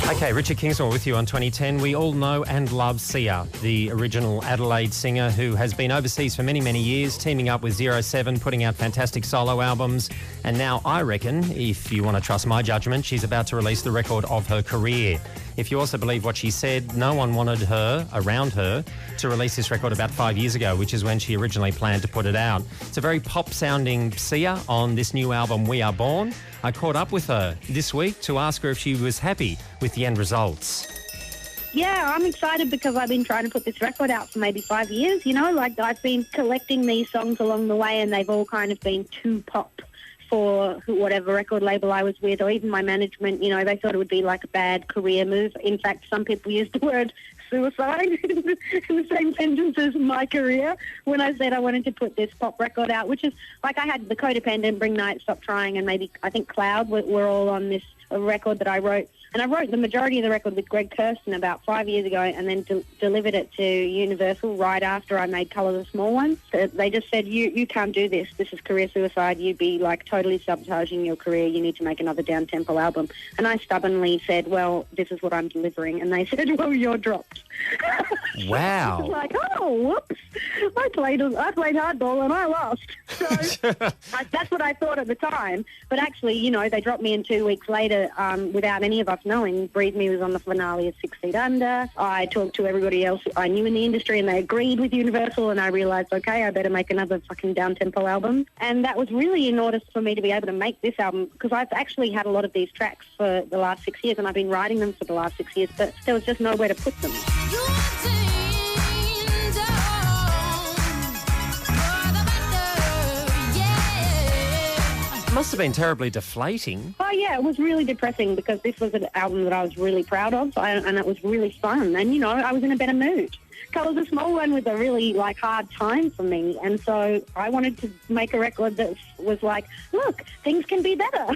Okay, Richard Kingsmore with you on 2010. We all know and love Sia, the original Adelaide singer who has been overseas for many, many years, teaming up with 07, putting out fantastic solo albums. And now I reckon, if you want to trust my judgment, she's about to release the record of her career. If you also believe what she said, no one wanted her, around her, to release this record about 5 years ago, which is when she originally planned to put it out. It's a very pop-sounding Sia on this new album, We Are Born. I caught up with her this week to ask her if she was happy with the end results. Yeah, I'm excited because I've been trying to put this record out for maybe 5 years, you know, like I've been collecting these songs along the way and they've all kind of been too pop for whatever record label I was with, or even my management. You know, they thought it would be like a bad career move. In fact, some people used the word suicide in the same sentence as my career when I said I wanted to put this pop record out, which is like I had The Codependent, Bring Night, Stop Trying, and maybe I think Cloud were all on this record that I wrote. And I wrote the majority of the record with Greg Kirsten about 5 years ago and then delivered it to Universal right after I made Colour the Small One. So they just said, you can't do this. This is career suicide. You'd be like totally sabotaging your career. You need to make another down-tempo album. And I stubbornly said, well, this is what I'm delivering. And they said, well, you're dropped. Wow. I was like, oh, whoops. I played hardball and I lost. So that's what I thought at the time. But actually, you know, they dropped me in 2 weeks later without any of us knowing. Breathe Me was on the finale of 6 Feet Under. I talked to everybody else I knew in the industry and they agreed with Universal, and I realised, okay, I better make another fucking down-tempo album. And that was really in order for me to be able to make this album, because I've actually had a lot of these tracks for the last 6 years and I've been writing them for the last 6 years, but there was just nowhere to put them. Must have been terribly deflating. Oh, yeah, it was really depressing because this was an album that I was really proud of and it was really fun. And, you know, I was in a better mood. Colour the Small One was a really, like, hard time for me. And so I wanted to make a record that was like, look, things can be better.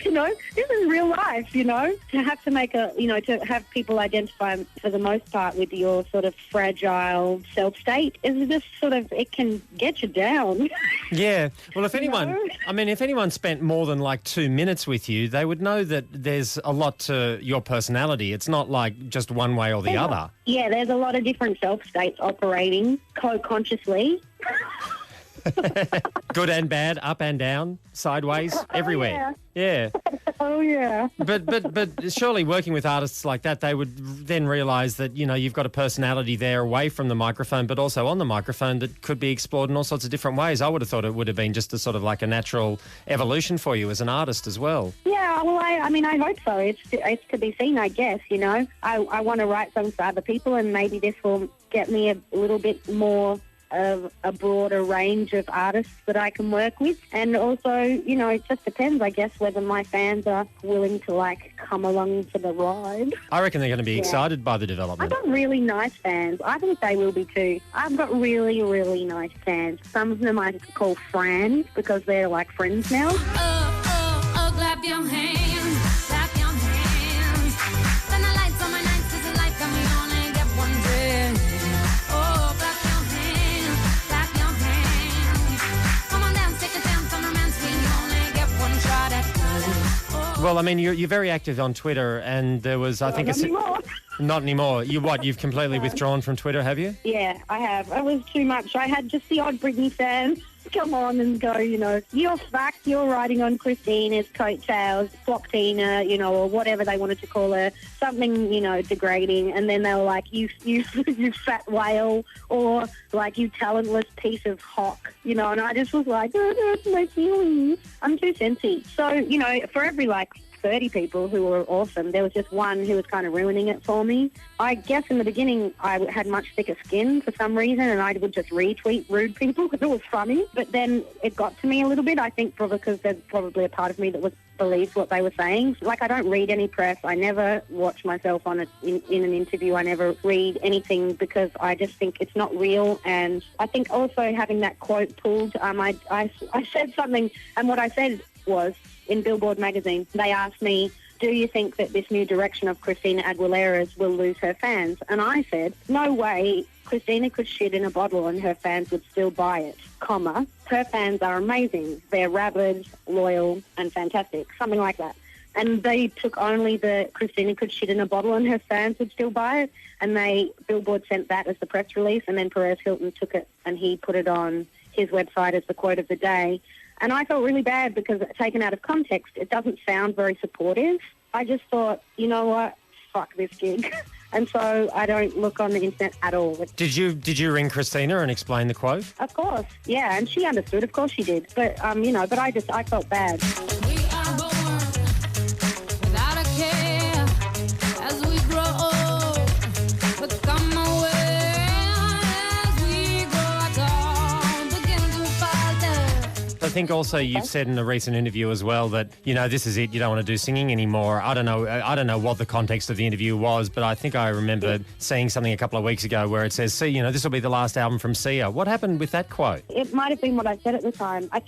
You know, this is real life, you know. To have to make to have people identify for the most part with your sort of fragile self-state is just sort of, it can get you down. Yeah. Well, if anyone, know? I mean, if anyone spent more than like 2 minutes with you, they would know that there's a lot to your personality. It's not like just one way or the other. Yeah, there's a lot of different self-states operating co-consciously. Good and bad, up and down, sideways, everywhere. Yeah. Oh, yeah. But surely working with artists like that, they would then realise that, you know, you've got a personality there away from the microphone, but also on the microphone that could be explored in all sorts of different ways. I would have thought it would have been just a sort of like a natural evolution for you as an artist as well. Yeah, well, I mean, I hope so. It's to be seen, I guess, you know. I want to write songs for other people, and maybe this will get me a little bit more of a broader range of artists that I can work with. And also, you know, it just depends, I guess, whether my fans are willing to, like, come along for the ride. I reckon they're going to be excited by the development. I've got really nice fans. I think they will be too. I've got really, really nice fans. Some of them I call friends because they're like friends now. Oh, clap your hands, clap your hands. Then the lights on my nights is a light from me only get one day. Oh, clap your hands, clap your hands. Come on down, take a chance on romance, we only get one shot at time. Well, I mean, you're very active on Twitter, and there was, I think... Not anymore. You've completely withdrawn from Twitter, have you? Yeah, I have. It was too much. I had just the odd Britney fan come on and go, you know, you're fucked, you're riding on Christina's coattails, Flocktina, you know, or whatever they wanted to call her, something, you know, degrading. And then they were like, you fat whale, or like, you talentless piece of hock, you know, and I just was like, oh, that's my feelings. I'm too sensy. So, you know, for every, like, 30 people who were awesome, there was just one who was kind of ruining it for me. I guess in the beginning I had much thicker skin for some reason, and I would just retweet rude people because it was funny. But then it got to me a little bit, I think, probably because there's probably a part of me that believed what they were saying. Like, I don't read any press. I never watch myself in an interview. I never read anything because I just think it's not real. And I think also having that quote pulled, I said something, and what I said was, in Billboard magazine, they asked me, do you think that this new direction of Christina Aguilera's will lose her fans? And I said, no way. Christina could shit in a bottle and her fans would still buy it, comma. her fans are amazing. They're rabid, loyal, and fantastic, something like that. And they took only the Christina could shit in a bottle and her fans would still buy it. And Billboard sent that as the press release, and then Perez Hilton took it and he put it on his website as the quote of the day. And I felt really bad because, taken out of context, it doesn't sound very supportive. I just thought, you know what, fuck this gig. And so I don't look on the internet at all. Did you ring Christina and explain the quote? Of course, yeah, and she understood. Of course she did. But but I felt bad. We are born without a care as we grow old. Become aware as we grow adult, begin to falter. I think also you've said in a recent interview as well that, this is it, you don't want to do singing anymore. I don't know what the context of the interview was, but I think I remember seeing something a couple of weeks ago where it says, see, this will be the last album from Sia. What happened with that quote? It might have been what I said at the time. I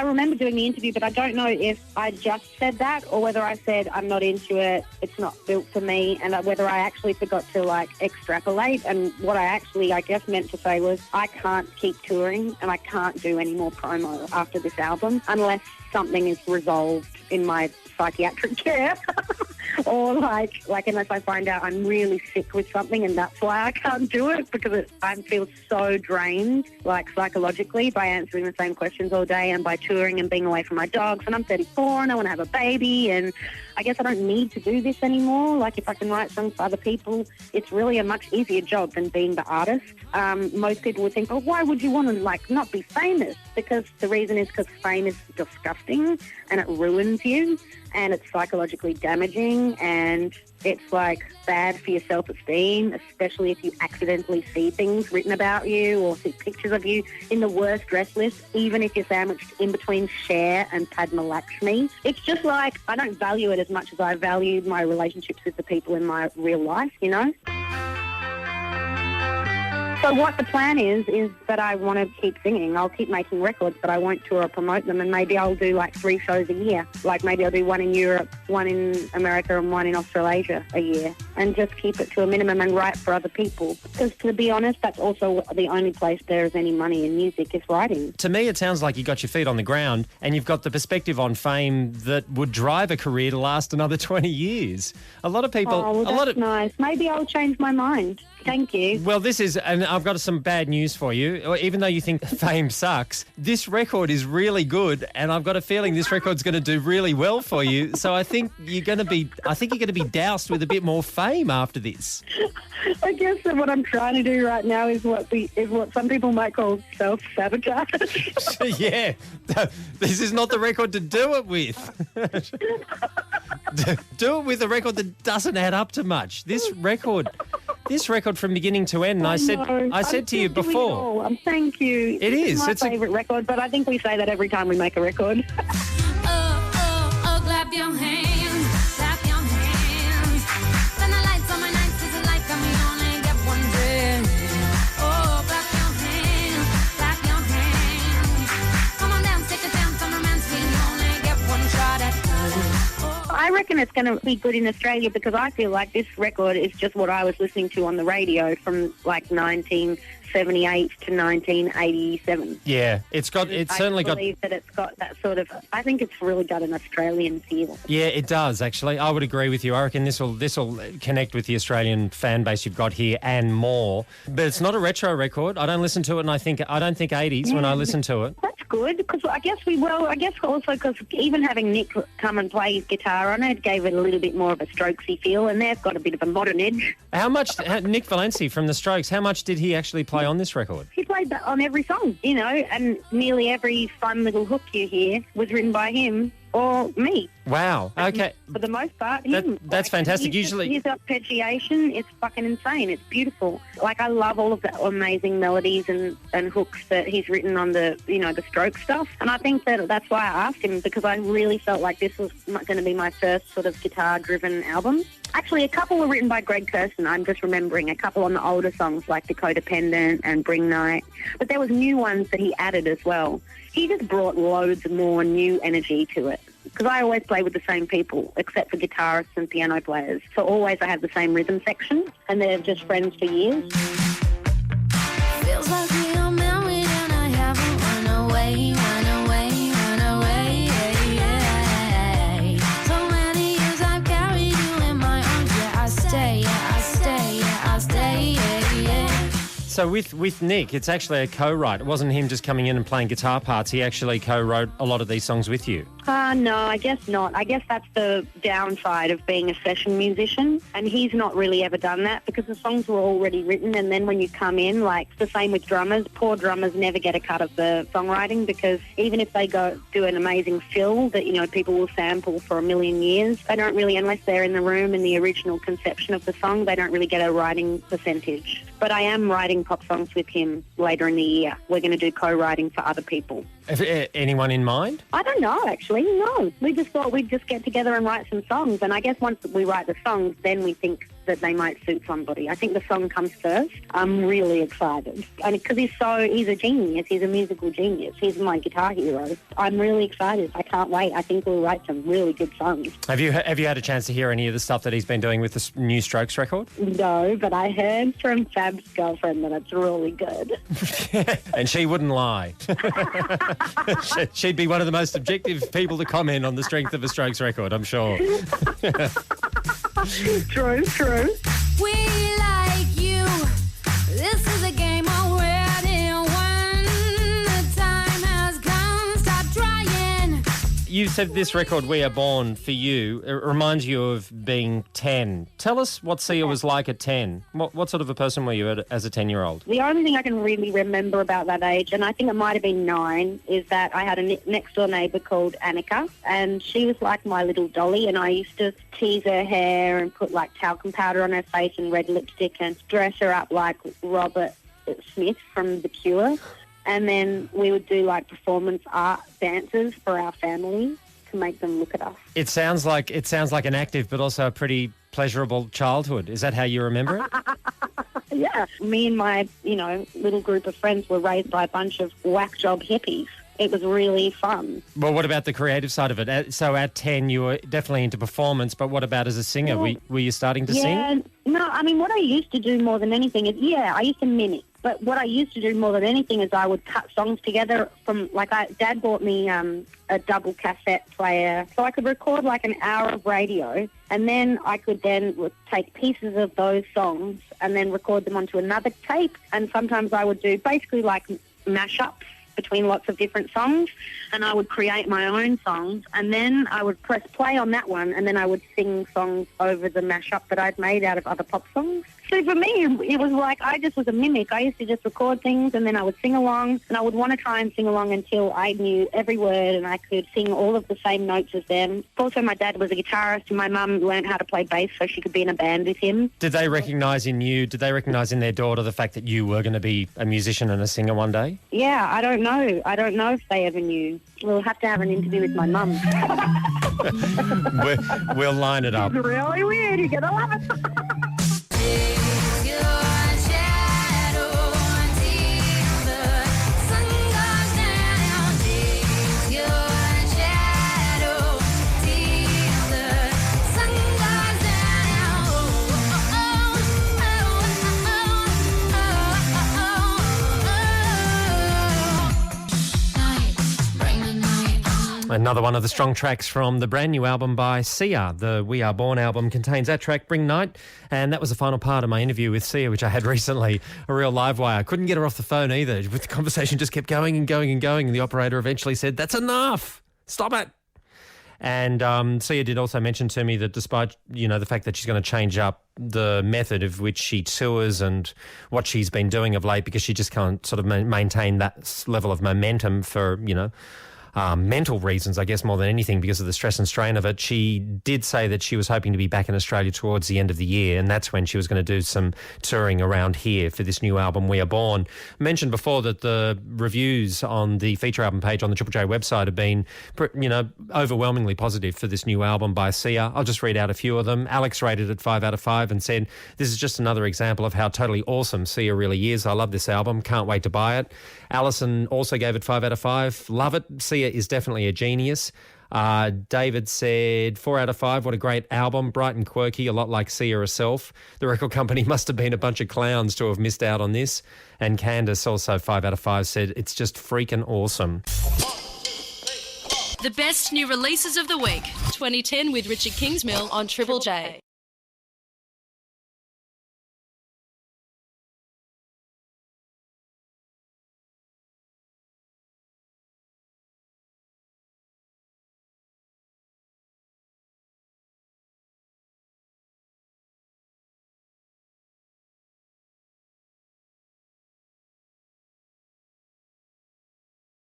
remember doing the interview, but I don't know if I just said that or whether I said I'm not into it, it's not built for me, and whether I actually forgot to, extrapolate. And what I actually, I guess, meant to say was I can't keep touring and I can't do any more promo after this album unless something is resolved in my psychiatric care or unless I find out I'm really sick with something and that's why I can't do it, because I feel so drained, psychologically, by answering the same questions all day and by touring and being away from my dogs. And I'm 34 and I want to have a baby, and I guess I don't need to do this anymore. If I can write songs for other people, it's really a much easier job than being the artist. Most people would think, why would you want to, not be famous? Because the reason is because fame is disgusting and it ruins you and it's psychologically damaging and it's, bad for your self-esteem, especially if you accidentally see things written about you or see pictures of you in the worst dress list, even if you're sandwiched in between Cher and Padma Lakshmi. It's just I don't value it as much as I value my relationships with the people in my real life, So what the plan is that I want to keep singing. I'll keep making records, but I won't tour or promote them, and maybe I'll do 3 shows a year. Maybe I'll do one in Europe, one in America, and one in Australasia a year, and just keep it to a minimum and write for other people. Because to be honest, that's also the only place there is any money in music is writing. To me, it sounds like you got your feet on the ground and you've got the perspective on fame that would drive a career to last another 20 years. A lot of people... Oh, well, that's nice. Maybe I'll change my mind. Thank you. Well, and I've got some bad news for you. Even though you think fame sucks, this record is really good, and I've got a feeling this record's going to do really well for you. So I think you're going to be doused with a bit more fame after this. I guess that what I'm trying to do right now is what some people might call self-sabotage. Yeah, this is not the record to do it with. Do it with a record that doesn't add up to much. This record from beginning to end, and I said to you before. Thank you. It is. It's my favourite record, but I think we say that every time we make a record. Clap your hands, clap your hands. Then the lights on my nights is like I'm only get one day. Oh, clap your hands. Come on down, take a dance on romance. We only get one shot at love. I reckon it's going to be good in Australia because I feel like this record is just what I was listening to on the radio from 1978 to 1987. Yeah, I believe that it's got that sort of. I think it's really got an Australian feel. Yeah, it does actually. I would agree with you. I reckon this will connect with the Australian fan base you've got here and more. But it's not a retro record. I don't listen to it, and I don't think 80s when I listen to it. That's good because I guess also because even having Nick come and play his guitar on it gave it a little bit more of a Strokesy feel, and they've got a bit of a modern edge. How much Nick Valensi from the Strokes? How much did he actually play on this record? He played that on every song, and nearly every fun little hook you hear was written by him or me. Wow. Okay. For the most part, him. That's fantastic. Usually, his arpeggiation is fucking insane. It's beautiful. I love all of the amazing melodies and hooks that he's written on the Stroke stuff. And I think that's why I asked him, because I really felt like this was going to be my first sort of guitar-driven album. Actually, a couple were written by Greg Kurstin. I'm just remembering a couple on the older songs like The Codependent and Bring Night. But there was new ones that he added as well. He just brought loads more new energy to it. Because I always play with the same people, except for guitarists and piano players. So always I have the same rhythm section, and they're just friends for years. Feels like we are married and I haven't run away So with Nick, it's actually a co-write. It wasn't him just coming in and playing guitar parts. He actually co-wrote a lot of these songs with you. No, I guess not. I guess that's the downside of being a session musician, and he's not really ever done that because the songs were already written, and then when you come in, like the same with drummers, poor drummers never get a cut of the songwriting because even if they go do an amazing fill that, people will sample for a million years, they don't really, unless they're in the room in the original conception of the song, they don't really get a writing percentage. But I am writing pop songs with him later in the year. We're going to do co-writing for other people. Anyone in mind? I don't know, actually, no. We just thought we'd just get together and write some songs. And I guess once we write the songs, then we think that they might suit somebody. I think the song comes first. I'm really excited. Because he's a genius. He's a musical genius. He's my guitar hero. I'm really excited. I can't wait. I think we'll write some really good songs. Have you had a chance to hear any of the stuff that he's been doing with the new Strokes record? No, but I heard from Fab's girlfriend that it's really good. And she wouldn't lie. She'd be one of the most objective people to comment on the strength of a Strokes record, I'm sure. True. We like you. This is a game already won. The time has come. Stop trying. You said this record, We Are Born, for you, it reminds you of being 10. Tell us what Sia was like at 10. What sort of a person were you as a 10-year-old? The only thing I can really remember about that age, and I think it might have been 9, is that I had a next-door neighbour called Annika, and she was like my little dolly, and I used to tease her hair and put, like, talcum powder on her face and red lipstick and dress her up like Robert Smith from The Cure. And then we would do, like, performance art dances for our family to make them look at us. It sounds like an active but also a pretty pleasurable childhood. Is that how you remember it? Yeah. Me and my, little group of friends were raised by a bunch of whack job hippies. It was really fun. Well, what about the creative side of it? So at 10, you were definitely into performance, but what about as a singer? Were you starting to sing? No, what I used to do more than anything is, I used to mimic. But what I used to do more than anything is I would cut songs together from, Dad bought me a double cassette player, so I could record like an hour of radio, and then I could take pieces of those songs and then record them onto another tape, and sometimes I would do basically like mashups between lots of different songs, and I would create my own songs, and then I would press play on that one, and then I would sing songs over the mashup that I'd made out of other pop songs. So for me, it was like I just was a mimic. I used to just record things, and then I would sing along, and I would want to try and sing along until I knew every word and I could sing all of the same notes as them. Also, my dad was a guitarist, and my mum learned how to play bass so she could be in a band with him. Did they recognise in their daughter the fact that you were going to be a musician and a singer one day? Yeah, I don't know. I don't know if they ever knew. We'll have to have an interview with my mum. We'll line it up. It's really weird. You're going to love it. Another one of the strong tracks from the brand new album by Sia. The We Are Born album contains that track, Bring Night, and that was the final part of my interview with Sia, which I had recently, a real live wire. I couldn't get her off the phone either. The conversation just kept going and going and going, and the operator eventually said, "That's enough! Stop it!" And Sia did also mention to me that despite, the fact that she's going to change up the method of which she tours and what she's been doing of late, because she just can't sort of maintain that level of momentum for, mental reasons, I guess, more than anything, because of the stress and strain of it. She did say that she was hoping to be back in Australia towards the end of the year, and that's when she was going to do some touring around here for this new album, We Are Born. I mentioned before that the reviews on the feature album page on the Triple J website have been, overwhelmingly positive for this new album by Sia. I'll just read out a few of them. Alex rated it 5 out of 5 and said, "This is just another example of how totally awesome Sia really is. I love this album. Can't wait to buy it." Alison also gave it 5 out of 5. Love it. Sia is definitely a genius. David said 4 out of 5. What a great album. Bright and quirky, a lot like Sia herself. The record company must have been a bunch of clowns to have missed out on this. And Candace, also 5 out of 5, said it's just freaking awesome. The best new releases of the week. 2010 with Richard Kingsmill on Triple J.